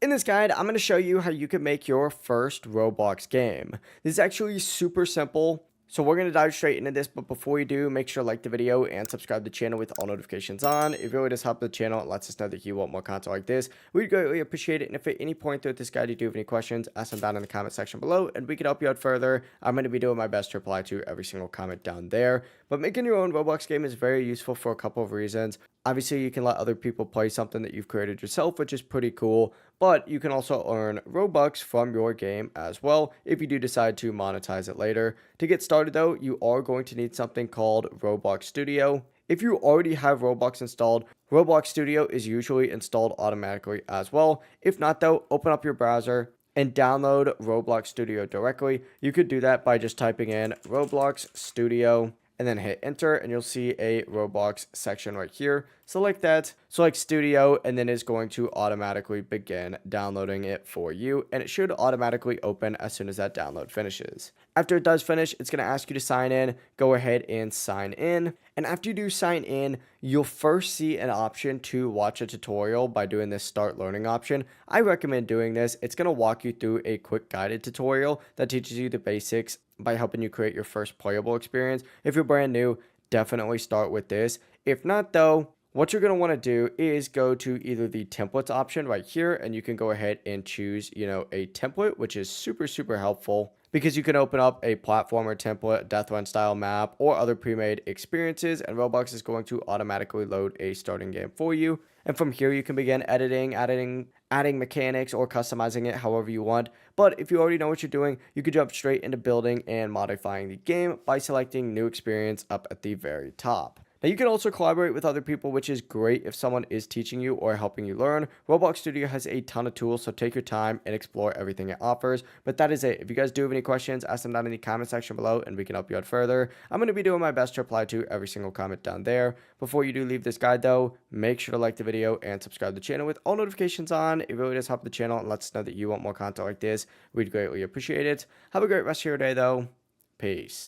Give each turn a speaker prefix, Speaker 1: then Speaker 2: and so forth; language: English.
Speaker 1: In this guide, I'm going to show you how you can make your first Roblox game. This is actually super simple, so we're going to dive straight into this, but before you do, make sure to like the video and subscribe to the channel with all notifications on. It really does help the channel. It lets us know that you want more content like this. We'd greatly appreciate it, and if at any point throughout this guide you do have any questions, ask them down in the comment section below, and we can help you out further. I'm going to be doing my best to reply to every single comment down there. But making your own Roblox game is very useful for a couple of reasons. Obviously, you can let other people play something that you've created yourself, which is pretty cool, but you can also earn Robux from your game as well if you do decide to monetize it later. To get started though, you are going to need something called Roblox Studio. If you already have Roblox installed, Roblox Studio is usually installed automatically as well. If not though, open up your browser and download Roblox Studio directly. You could do that by just typing in Roblox Studio and then hit enter, and you'll see a Roblox section right here. Select that, select Studio, and then it's going to automatically begin downloading it for you, and it should automatically open as soon as that download finishes. After it does finish, it's going to ask you to sign in. Go ahead and sign in, and after you do sign in, you'll first see an option to watch a tutorial by doing this start learning option. I recommend doing this. It's going to walk you through a quick guided tutorial that teaches you the basics by helping you create your first playable experience. If you're brand new, definitely start with this. If not though, what you're going to want to do is go to either the templates option right here, and you can go ahead and choose, a template, which is super helpful because you can open up a platformer template, death run style map, or other pre-made experiences, and Roblox is going to automatically load a starting game for you. And from here, you can begin editing, adding mechanics, or customizing it however you want. But if you already know what you're doing, you could jump straight into building and modifying the game by selecting new experience up at the very top. Now, you can also collaborate with other people, which is great if someone is teaching you or helping you learn. Roblox Studio has a ton of tools, so take your time and explore everything it offers. But that is it. If you guys do have any questions, ask them down in the comment section below, and we can help you out further. I'm going to be doing my best to reply to every single comment down there. Before you do leave this guide, though, make sure to like the video and subscribe to the channel with all notifications on. It really does help the channel and lets us know that you want more content like this. We'd greatly appreciate it. Have a great rest of your day, though. Peace.